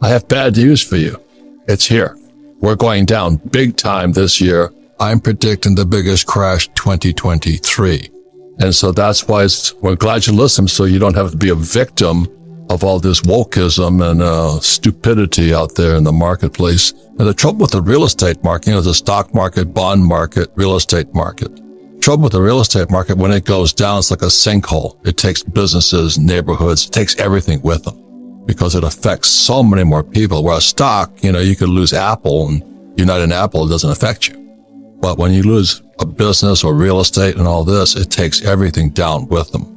I have bad news for you. It's here. We're going down big time this year. I'm predicting the biggest crash 2023. And so that's why we're glad you listened, so you don't have to be a victim of all this wokeism and stupidity out there in the marketplace. And the trouble with the real estate market, the stock market, bond market, real estate market. Trouble with the real estate market, when it goes down, it's like a sinkhole. It takes businesses, neighborhoods, it takes everything with them because it affects so many more people. Where a stock, you could lose Apple and you're not in Apple, it doesn't affect you. But when you lose a business or real estate and all this, it takes everything down with them.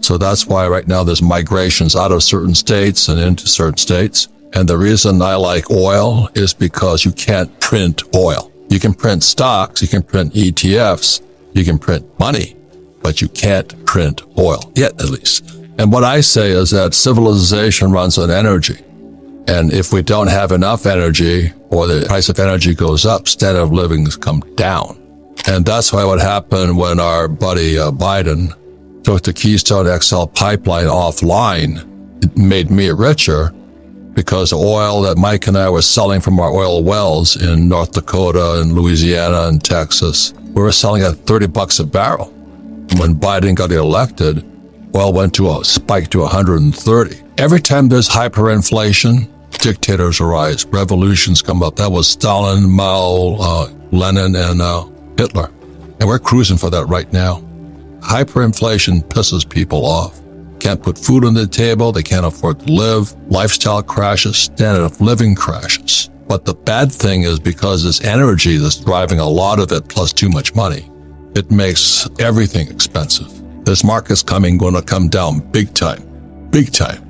So that's why right now there's migrations out of certain states and into certain states. And the reason I like oil is because you can't print oil. You can print stocks, you can print ETFs, you can print money, but you can't print oil, yet at least. And what I say is that civilization runs on energy. And if we don't have enough energy or the price of energy goes up, standard of living comes down. And that's why what happened when our buddy Biden took the Keystone XL pipeline offline. It made me richer because the oil that Mike and I were selling from our oil wells in North Dakota and Louisiana and Texas, we were selling at $30 a barrel. When Biden got elected, oil went to a spike to 130. Every time there's hyperinflation, dictators arise, revolutions come up. That was Stalin, Mao, Lenin, and Hitler. And we're cruising for that right now. Hyperinflation pisses people off. Can't put food on the table. They can't afford to live. Lifestyle crashes. Standard of living crashes. But the bad thing is because it's energy that's driving a lot of it plus too much money, it makes everything expensive. This market's going to come down big time. Big time.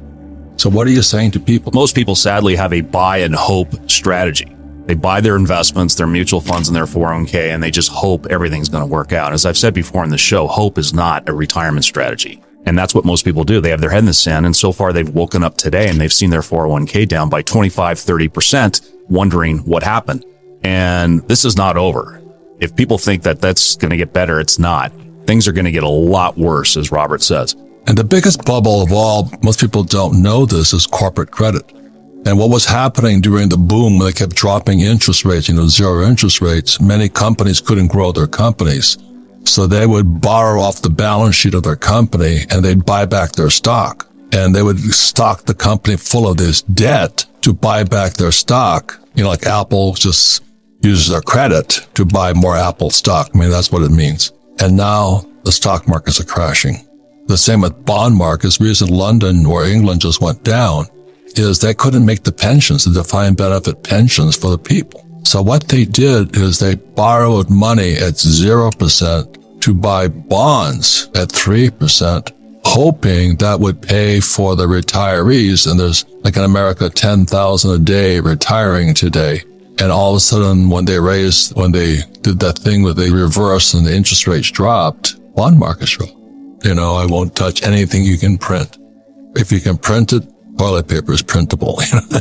So what are you saying to people? Most people sadly have a buy and hope strategy. They buy their investments, their mutual funds, and their 401k, and they just hope everything's going to work out. As I've said before in the show, hope is not a retirement strategy. And that's what most people do. They have their head in the sand, and so far they've woken up today and they've seen their 401k down by 25-30%, wondering what happened. And this is not over. If people think that that's going to get better, it's not. Things are going to get a lot worse, as Robert says. And the biggest bubble of all, most people don't know this, is corporate credit. And what was happening during the boom when they kept dropping interest rates, zero interest rates, many companies couldn't grow their companies. So they would borrow off the balance sheet of their company and they'd buy back their stock. And they would stock the company full of this debt to buy back their stock. Like Apple just uses their credit to buy more Apple stock. That's what it means. And now the stock markets are crashing. The same with bond markets. The reason London or England just went down is they couldn't make the pensions, the defined benefit pensions for the people. So what they did is they borrowed money at 0% to buy bonds at 3%, hoping that would pay for the retirees. And there's, like in America, 10,000 a day retiring today. And all of a sudden, when they did that thing where they reversed and the interest rates dropped, bond markets dropped. I won't touch anything you can print. If you can print it, toilet paper is printable.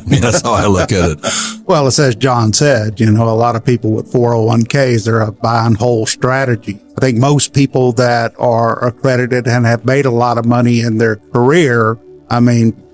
That's how I look at it. Well, it's as John said, a lot of people with 401ks, they're a buy and hold strategy. I think most people that are accredited and have made a lot of money in their career,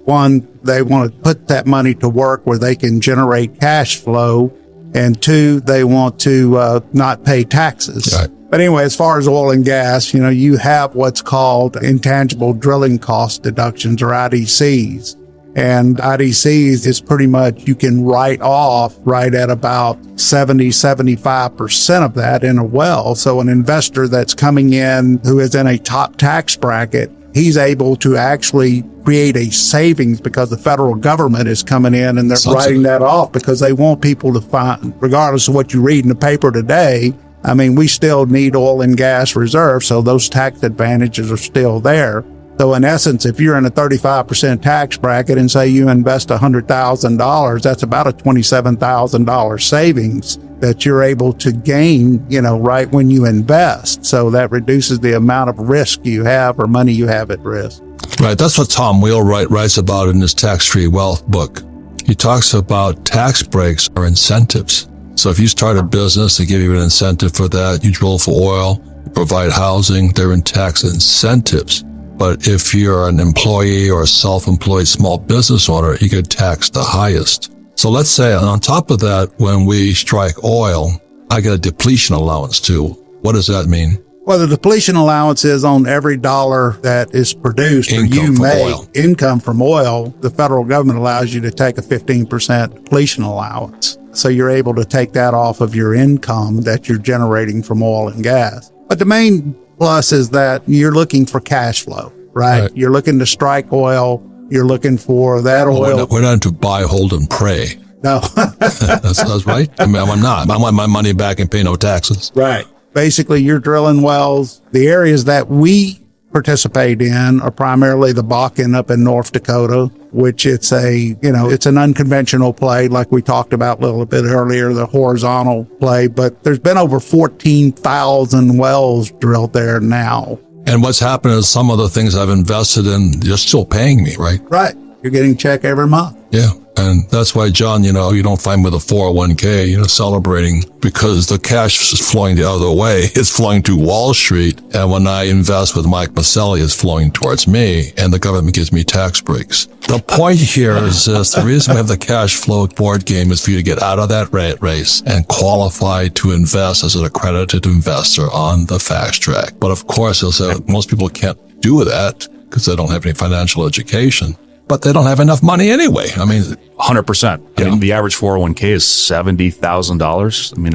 one, they want to put that money to work where they can generate cash flow. And two, they want to not pay taxes. Right. But anyway, as far as oil and gas, you have what's called intangible drilling cost deductions, or IDCs. And IDCs is pretty much, you can write off right at about 75% of that in a well. So an investor that's coming in who is in a top tax bracket, he's able to actually create a savings because the federal government is coming in and they're writing that off because they want people to find, regardless of what you read in the paper today, we still need oil and gas reserves. So those tax advantages are still there. So in essence, if you're in a 35% tax bracket and say you invest $100,000, that's about a $27,000 savings that you're able to gain, right when you invest. So that reduces the amount of risk you have or money you have at risk. Right. That's what Tom Wheelwright writes about in his Tax-Free Wealth book. He talks about tax breaks or incentives. So if you start a business, they give you an incentive for that. You drill for oil, you provide housing, they're in tax incentives. But if you're an employee or a self-employed small business owner, you get taxed the highest. So let's say on top of that, when we strike oil, I get a depletion allowance too. What does that mean? Well, the depletion allowance is on every dollar that is produced or you make income from oil. The federal government allows you to take a 15% depletion allowance. So you're able to take that off of your income that you're generating from oil and gas. But the main plus is that you're looking for cash flow, right? You're looking to strike oil. You're looking for that oil. We're not to buy, hold, and pray. No. that's right. I mean, I'm not. I want my money back and pay no taxes. Right. Basically, you're drilling wells. The areas that we participate in are primarily the Bakken up in North Dakota, which it's an unconventional play, like we talked about a little bit earlier, the horizontal play. But there's been over 14,000 wells drilled there now. And what's happened is some of the things I've invested in, you're still paying me, right? Right. You're getting a check every month. Yeah. And that's why, John, you don't find me with a 401k, celebrating because the cash is flowing the other way. It's flowing to Wall Street. And when I invest with Mike Maselli, it's flowing towards me and the government gives me tax breaks. The point here is this. The reason we have the cash flow board game is for you to get out of that rat race and qualify to invest as an accredited investor on the fast track. But of course, most people can't do that because they don't have any financial education. But they don't have enough money anyway. I mean, 100%. I mean, the average 401k is $70,000. I mean,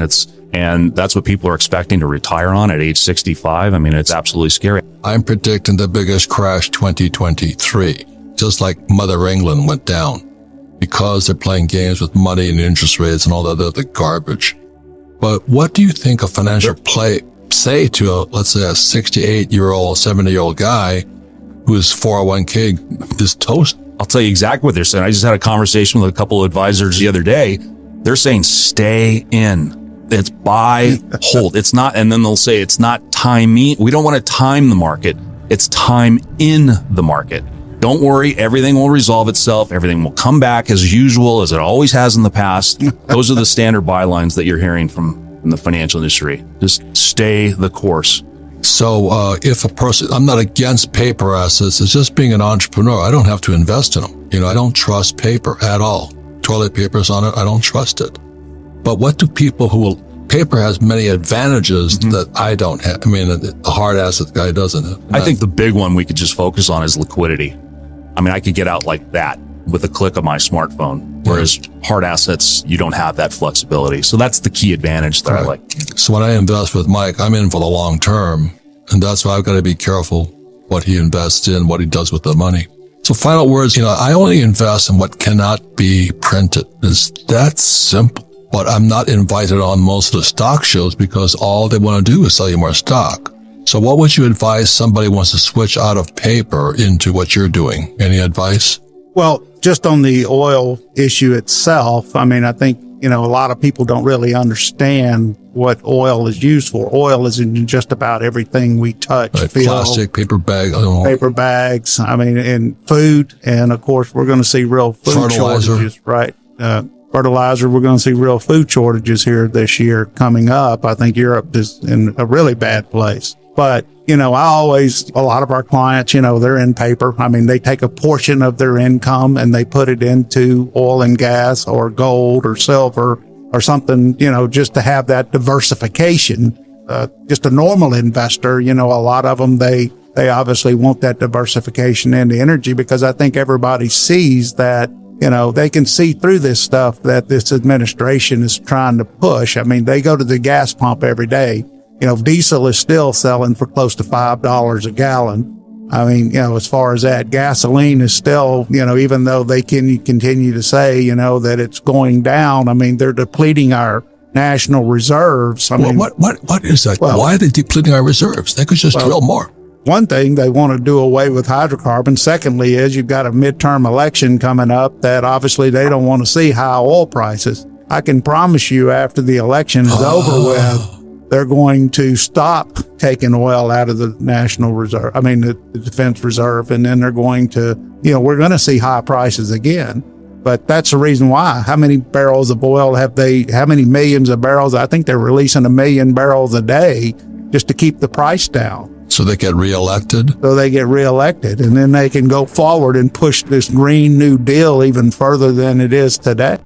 and that's what people are expecting to retire on at age 65. I mean, it's absolutely scary. I'm predicting the biggest crash 2023, just like Mother England went down because they're playing games with money and interest rates and all that other garbage. But what do you think a financial say to let's say a 68-year-old, 70-year-old guy whose 401k is toast? I'll tell you exactly what they're saying. I just had a conversation with a couple of advisors the other day. They're saying stay in. It's buy, hold. It's not, and then they'll say it's not timing. We don't want to time the market. It's time in the market. Don't worry. Everything will resolve itself. Everything will come back as usual, as it always has in the past. Those are the standard bylines that you're hearing from in the financial industry. Just stay the course. So if a person, I'm not against paper assets, it's just being an entrepreneur. I don't have to invest in them. I don't trust paper at all. Toilet paper's on it, I don't trust it. But what do people paper has many advantages that I don't have. I mean, the hard asset guy doesn't have. I think the big one we could just focus on is liquidity. I mean, I could get out like that with a click of my smartphone, whereas hard assets, you don't have that flexibility. So that's the key advantage that I like. So when I invest with Mike, I'm in for the long term, and that's why I've got to be careful what he invests in, what he does with the money. So final words, I only invest in what cannot be printed. It's that simple. But I'm not invited on most of the stock shows because all they want to do is sell you more stock. So what would you advise somebody who wants to switch out of paper into what you're doing? Any advice? Well, just on the oil issue itself, I mean, I think, a lot of people don't really understand what oil is used for. Oil is in just about everything we touch. Right, plastic, paper bags, and food. And of course, we're going to see real food shortages, right? Fertilizer, we're going to see real food shortages here this year coming up. I think Europe is in a really bad place. But, a lot of our clients, they're in paper. I mean, they take a portion of their income and they put it into oil and gas or gold or silver or something, just to have that diversification. Just a normal investor, a lot of them, they obviously want that diversification into energy because I think everybody sees that, they can see through this stuff that this administration is trying to push. I mean, they go to the gas pump every day. Diesel is still selling for close to $5 a gallon. I mean, as far as that, gasoline is still, even though they can continue to say, that it's going down, I mean, they're depleting our national reserves. I mean, what is that? Why are they depleting our reserves? They could just drill more. One thing, they want to do away with hydrocarbons. Secondly is you've got a midterm election coming up that obviously they don't want to see high oil prices. I can promise you after the election is over with, they're going to stop taking oil out of the national reserve. I mean, the defense reserve. And then they're going to, we're going to see high prices again. But that's the reason why. How many barrels of oil how many millions of barrels? I think they're releasing 1 million barrels a day just to keep the price down. So they get reelected? So they get reelected, and then they can go forward and push this Green New Deal even further than it is today.